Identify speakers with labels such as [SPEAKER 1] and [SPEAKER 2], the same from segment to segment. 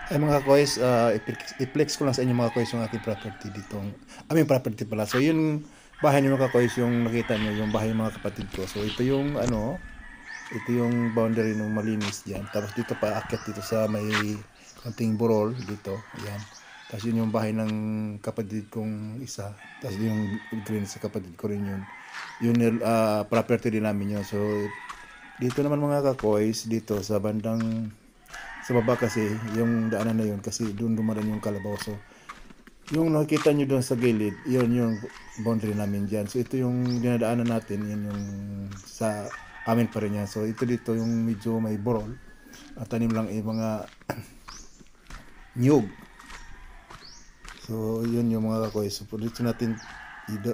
[SPEAKER 1] Ay mga kois, i-flex ko lang sa inyo mga kois yung aking property dito. Aming property pala. So yung bahay niyo mga kois, yung nakita niyo, yung bahay ng mga kapatid ko. So ito yung ano, ito yung boundary ng malinis diyan. Tapos dito pa akyat dito sa may konting burol dito. Ayan. Tapos yun yung bahay ng kapatid kong isa. Tapos yung green sa kapatid ko rin yun. Yun property din namin yun. So dito naman mga kakoys, dito sa bandang sa baba kasi yung daanan na yun kasi doon dumaraan yung kalabaw. So yung nakikita nyo doon sa gilid, yun yung boundary namin dyan. So ito yung dinadaanan natin, yun yung sa amin pa rin yan. So ito dito yung medyo may burol at tanim lang mga niyog. So yun yung mga kakoy. So dito natin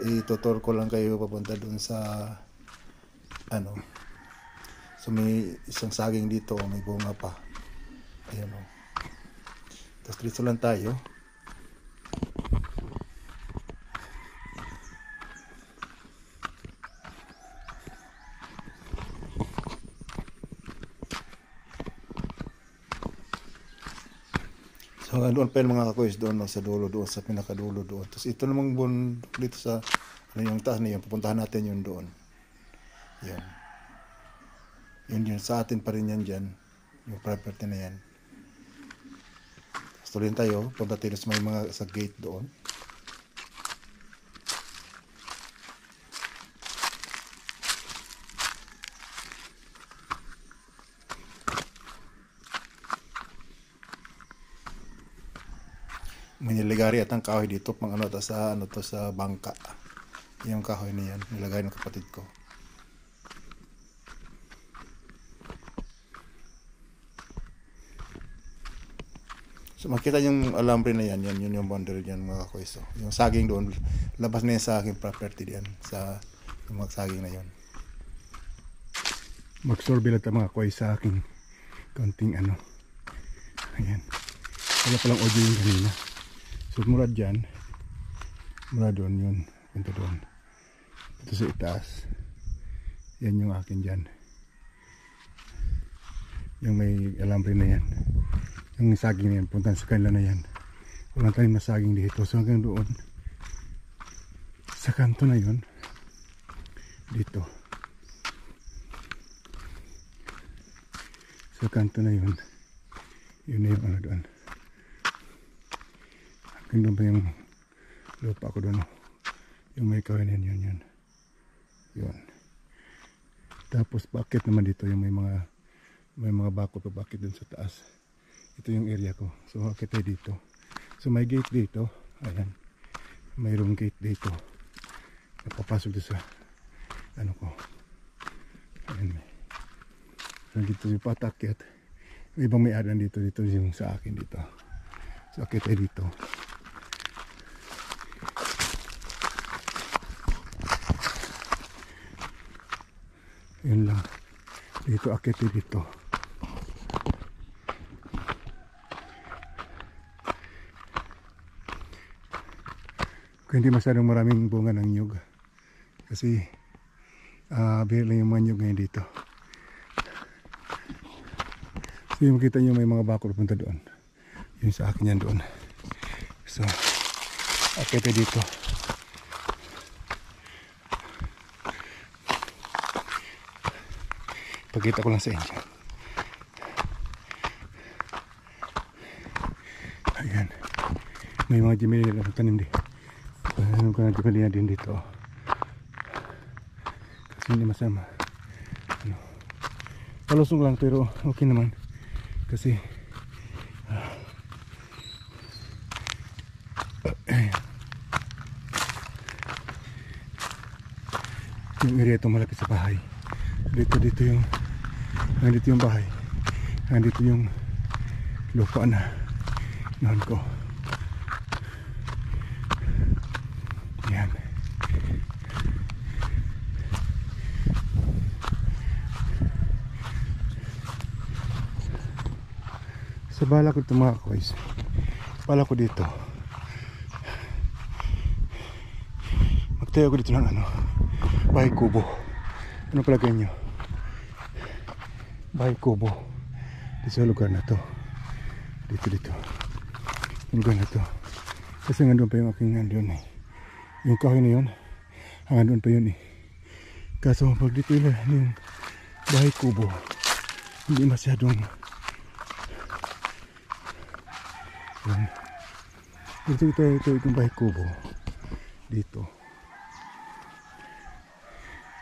[SPEAKER 1] itutur ko lang kayo papunta doon sa ano. So may isang saging dito, may bunga pa. Ayan o. Tapos dito lang tayo. So doon pa yung mga kakoys doon no, sa dulo doon, sa pinakadulo doon. Tapos ito namang bundok dito sa ano yung taas na yun, pupuntahan natin yun doon. Yan. Yun sa atin pa rin yan dyan. Yung property na yan. Tapos tuloy tayo, punta tayo sa may mga sa gate doon. May niligari at ang kahoy dito pang ano to sa bangka. Yung kahoy na yan, nilagay ng kapatid ko. So makita yung alambre na yan, yun yung boundary diyan mga kakoy. So, yung saging doon, labas na yan sa aking property diyan sa yung mga saging na yun.
[SPEAKER 2] Magsorbe lang mga koy sa aking konting ano. Ayan. Wala palang audio yung kanina. So mula dyan, mula doon yun, punta doon. Ito sa itaas. Yan yung akin dyan. Yung may alambre na yan. Yung saging na yan, punta sa kanila na yan. Walang tayong masaging dito. So hanggang doon, sa kanto na yun, dito. Sa kanto na yun, yun na yung ano doon. Hanggang doon pa yung lupa ko doon. Yung may kawain yun. Yun. Tapos bakit naman dito yung may mga bakod pa bakit dun sa taas. Ito yung area ko. So bakit tayo dito. So may gate dito. Ayan. Mayroong gate dito. Napapasok dito sa ano ko. Ayan. So dito yung patakyat. May ibang may adan dito. Dito yung sa akin dito. So akit tayo dito. Yun lang. Dito akit dito. Kung hindi masyadong maraming bunga ng nyug. Kasi bihira lang yung mga nyug ngayon dito. So yung makita nyo may mga bakod punta doon. Yun sa akin yan doon. So akit dito. Pagkita ko lang sa inyo. Ayan. May mga jimili na tanim din. Ano ko na jimili din dito. Kasi hindi masama. Ano. Palusong lang pero okay naman. Kasi yung area ito malapit sa bahay. Dito yung nandito yung bahay, nandito yung lupa na noon ko. Yan. Sa bala ko ito mga koys, bala ko dito magtayo ko dito ng ano, bahay kubo. Ano palagay nyo? Bahay kubo dito sa lugar na to. Dito. Yung lugar na to. Kasi nga doon pa yung aking nandun eh. Yung kahoy na yun, hanggang doon pa yun eh. Kaso pag dito yung bahay kubo, hindi masyadong yun. Dito itong bahay kubo dito.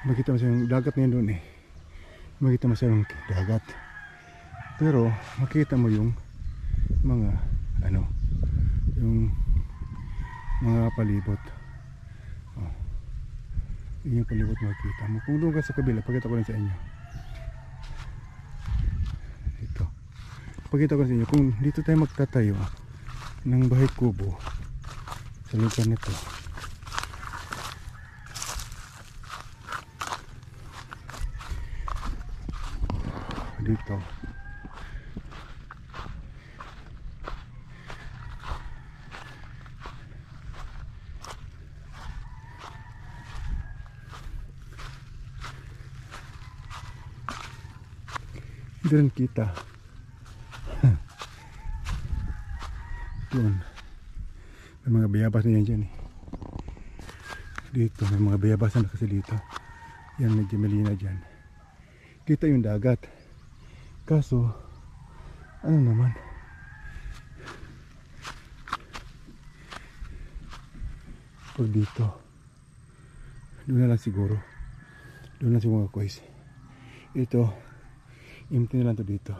[SPEAKER 2] Makita mo siya yung dagat na yun doon eh. Makita mo siya yung dagat. Pero makita mo yung mga yung mga palibot. Yun yung palibot makikita mo. Kung doon ka sa kabila, pakita ko lang sa inyo. Ito. Pakita ko sa inyo. Kung dito tayo magtatayo ng bahay kubo sa lugar nito. Dito. Hindi rin kita. Doon. May mga bayabas na yan dyan eh. Dito may mga bayabas na kasi dito. Yan medyo malina dyan. Kita yung dagat. Kaso ano naman, pag dito doon na lang siguro mga kois. Ito empty na lang to dito.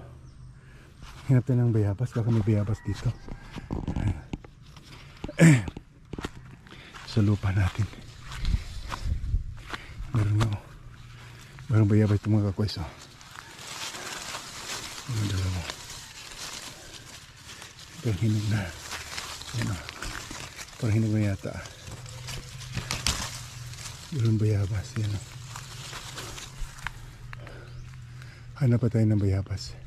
[SPEAKER 2] Hinap tayo ng bayabas. Baka may bayabas dito sa lupa natin. Meron bayabas itong mga kois. Ang dalawa. Pero hinog na. Yan o. Parang hinog na yata. Meron bayabas. Yan o. Hanap pa tayo ng bayabas.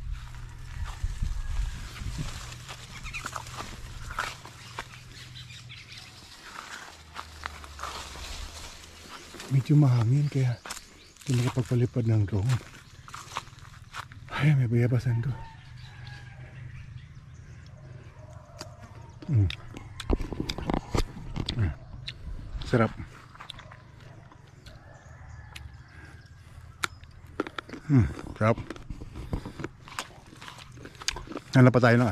[SPEAKER 2] Medyo mahangin kaya hindi makapagpalipad ng drone. Ay, may bayabasan to. Sarap. Sarap. Hanap pa tayo ng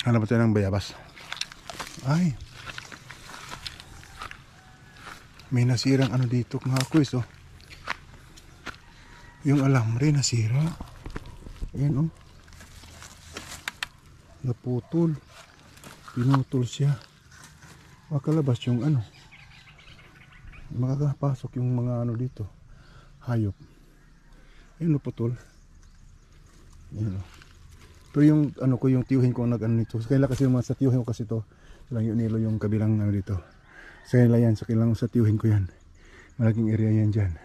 [SPEAKER 2] hanap pa tayo ng bayabas. Ay, may nasirang dito nga ako eh. So yung alambre nasira. Ayan naputol. Pinutol siya. Makalabas yung makakapasok yung mga dito. Hayop. Ayan naputol. Ayan Pero yung ko yung tiyuhin ko nito. Sa kanila kasi sa tiyuhin ko kasi to. Lang yung nilo yung kabilang dito. Sa kanila yan. Sa kailang sa tiyuhin ko yan. Malaking area yan dyan.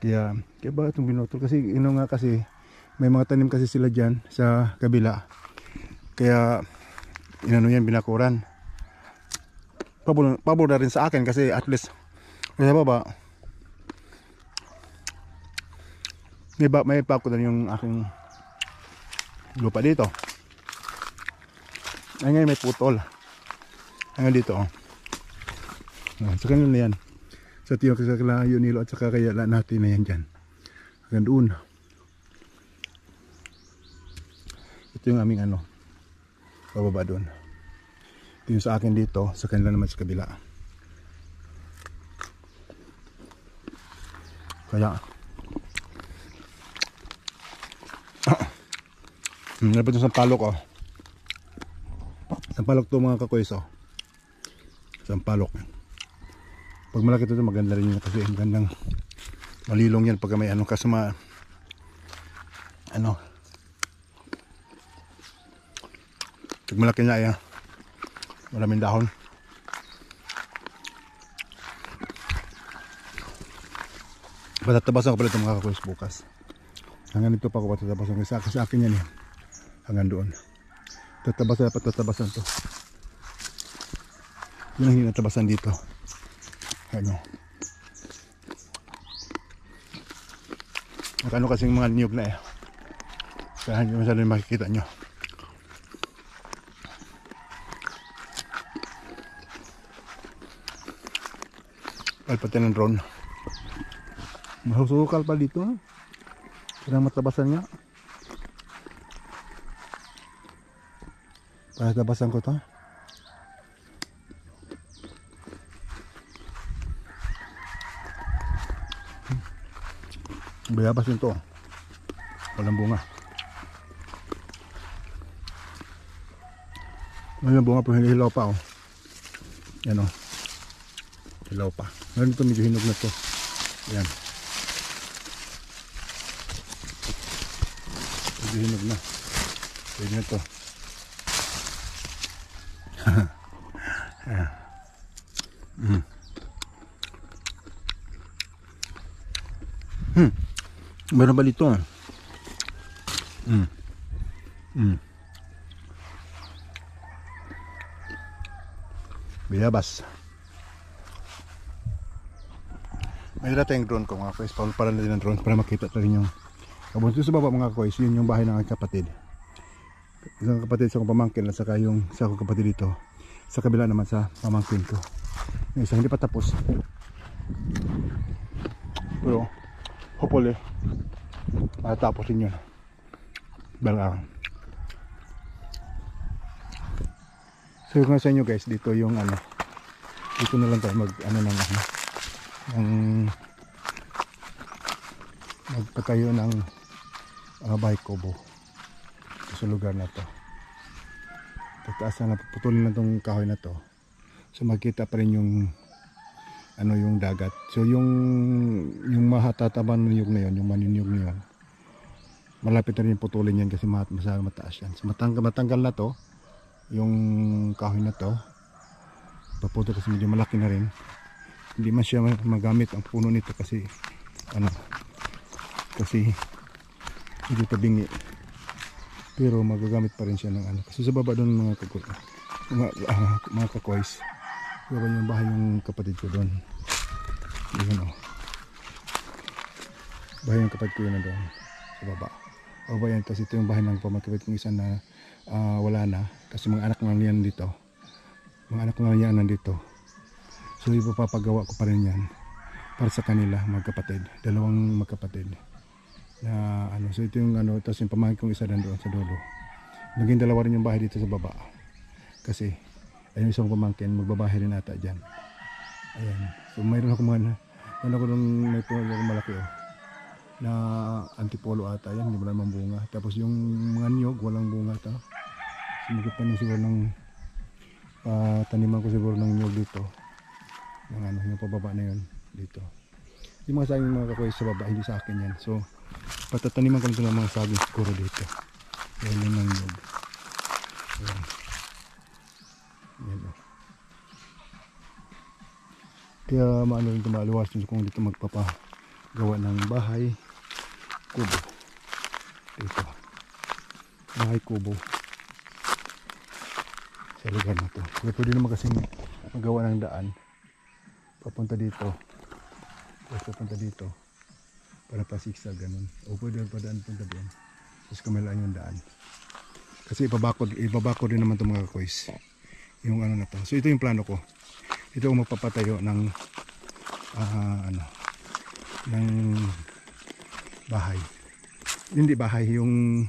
[SPEAKER 2] Kaya ba itong binutol kasi kasi may mga tanim kasi sila dyan sa kabila. Kaya yan binakuran. Pabor na rin sa akin kasi at least sa baba may pako na yung aking lupa dito. Ngayon may putol. Hanggang dito sa kanila na yan. Sa tiyo kasi kala yun nilo at saka kaya natin na yan dyan. Hanggang doon. Ito yung aming bababa doon. Ito yung sa akin dito. Sa kanila naman sa kabila. Kaya Nalapit yung sampalok Sampalok to mga kakoys Sampalok. Pag malaki ito maganda rin yun kasi ang gandang malilong yan pagka may kasama pag malaki na yan maraming dahon. Patatabasan ko pala ito mga kakulis bukas. Hanggang ito pa ako patatabasan kasi sa akin yan hanggang doon tatabasan to. Yun ang hinatabasan dito. Kasing mga niyog na Kaya hindi masyado yung makikita nyo. Pati ng drone. Mahusukal pa dito. Kaya matabasan nga. Para tabasan ko to. Bayabas yun to. Walang bunga. Walang bunga pero hilaw pa oh. Yan oh. Hilaw pa. Ngayon ito medyo hinog na to. Yan. Medyo hinog na. Pwede na to. Ayan. Meron ba dito? Bayabas. May dala tayong drone ko mga guys. Para na din ang drone para makita rin yung kabunso sa baba mga guys. Yun yung bahay ng aking kapatid. Isang kapatid sa akong pamangkin at saka yung sa akong kapatid dito. Sa kabila naman sa pamangkin ko. Yung isa hindi pa tapos. Pero hopefully matapos din yun. Balang. So yung nga sa inyo guys, dito yung ano, dito na lang tayo mag ano ng ano, magpatayo ng bahay kubo sa lugar na to. Pagtaas na puputulin na tong kahoy na to, so magkita pa rin yung ano yung dagat. So yung mahatataban ng niyog na yun, yung maninyog na yun, malapit na rin putulin yan kasi masyadong mataas yan. So matanggal na to yung kahoy na to, paputol kasi medyo malaki na rin. Hindi man siya magamit ang puno nito kasi ano, kasi medyo tabingi, pero magagamit pa rin siya ng ano, kasi sa baba doon mga kakoys, baba yung bahay ng kapatid ko doon. Yun o, bahay ng kapatid ko yun na doon sa baba. O ba yan, tapos ito yung bahay ng pamangkin kong isa na wala na kasi mga anak nga niyan dito, mga anak nga niyan nandito. So ipapagawa ko pa rin yan para sa kanila magkapatid, dalawang magkapatid na ano. So ito yung ano, tapos yung pamangkin kong isa doon sa dulo, naging dalawa rin yung bahay dito sa baba kasi ayun isang pamangkin magbabahay rin ata dyan. Ayan, so mayroon ako doon, may puno akong malaki oh, na antipolo ata yan, hindi mo naman bunga. Tapos yung mga niyog walang bunga ito. Sumigit pa siguro ng taniman ko siguro ng niyog dito, yung ano, yung pababa na yun dito. Yung mga saging mga kakoy sa baba, hindi sa akin yan. So patataniman ko nito ng mga saging siguro dito. Yan yung ng niyog. Ayan. Yan o. Kaya maano rin ito, maluwas nyo kung dito magpapagawa ng bahay kubo dito, bahay kubo sa lugar na to. Kaya pwede naman kasing magawa ng daan papunta dito, papunta dito para pasiksag ganun, o pwede padaan punta doon tapos kamilaan yung daan kasi ibabakod rin naman itong mga koys yung ano na to. So ito yung plano ko, ito ang magpapatayo ng ano, ng bahay, hindi bahay, yung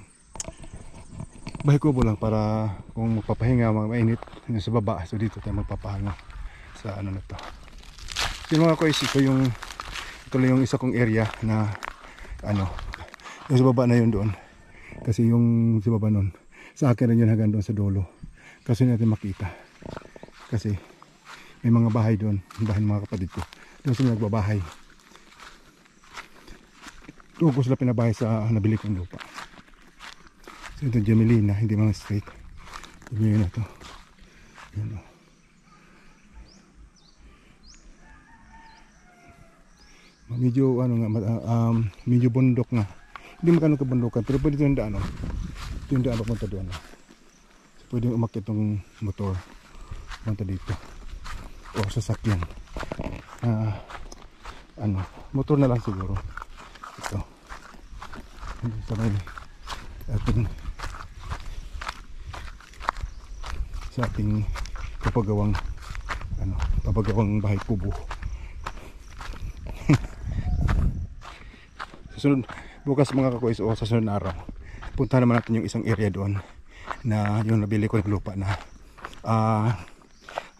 [SPEAKER 2] bahay kubo lang para kung magpapahinga mainit sa baba. So dito tayo magpapahinga sa ano na to. So mga koys, ito lang yung isa kong area na ano, yung sa baba na yun doon, kasi yung sa baba nun sa akin rin yun hanggang doon sa dulo, kasi natin makita kasi may mga bahay doon, bahay ng mga kapatid ko doon sila nagbabahay. Doon ko sila pinabahay sa nabili kong lupa. So ito Jamelina, hindi mga straight. Jamelina to. Yan o. Medyo ano nga, medyo bundok nga. Hindi magkano kabundukan, pero pwede ito yung daan o. Ito yung daan papunta doon o. So pwede umakit itong motor papunta dito o sasakyan. Ano, motor na lang siguro. Ito. Sa may ating sa ating papagawang papagawang bahay kubo. Susunod bukas mga kakoys o sa sunod na araw, punta naman natin yung isang area doon na yung nabili ko ng lupa na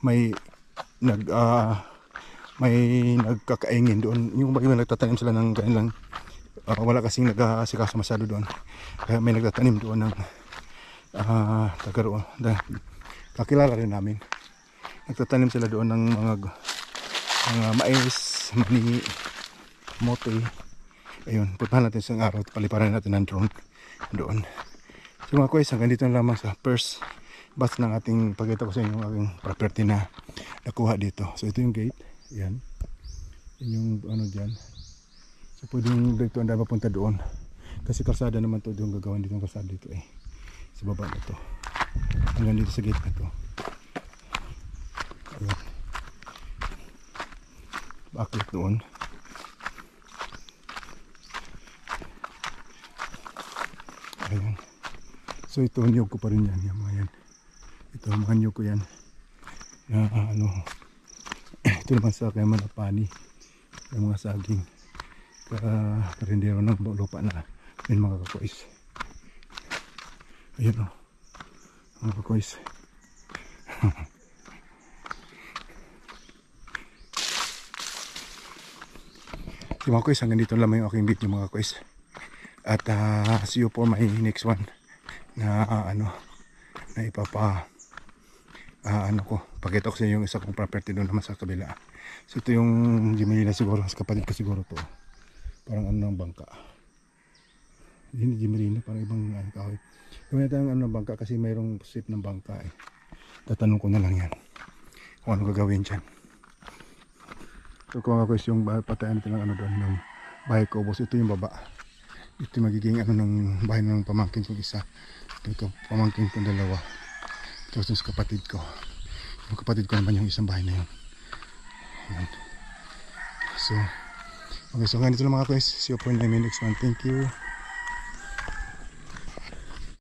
[SPEAKER 2] may nagkakaingin doon, yung bagay nagtatanim sila ng ganyan lang. Wala kasing nag-asikaso masyado doon, kaya may nagtatanim doon ng kakilala rin namin, nagtatanim sila doon ng mga mais, mani, mote. Ayun, puntahan natin isang araw, paliparan natin ng drone doon. So mga kuys, hanggang dito na lamang sa first batch ng ating pagkita ko sa inyo, aking property na nakuha dito. So ito yung gate, yan. Yan yung ano dyan. So pwedeng dito ang dami papunta doon. Kasi kalsada naman to, yung gagawin dito ang kalsada dito sa baba na to. Hanggang dito sa gate na to. Ayan. Bakit doon? Ayan. So ito, niyog ko pa rin yan, yung mga yan. Ito, mga niyog ko yan. Na ito naman sa kaya manapani, yung mga saging. Karindero ng lupa na yun mga kakoys. Ayan o, mga kakoys. So mga kakoys, hanggang dito lang yung aking video mga kakoys. At see you for my next one na na pakita ko sa inyo yung isa kong property doon naman sa kabila. So ito yung Jimelina siguro, sa kapatid ko siguro to. Parang ng bangka. Hindi Jimelina, parang ibang kahoy. Kaya ng bangka kasi mayroong shape ng bangka Tatanong ko na lang yan kung ano gagawin dyan. So kung ako yung patayan natin ng doon ng bahay ko, boss, ito yung baba. Ito magiging ng bahay ng pamangkin ko isa. Ito pamangkin ko dalawa. Ito sa kapatid ko. Yung kapatid ko naman yung isang bahay na yun. Ayan. So okay, so ganito lang mga guys. See you for the next one. Thank you.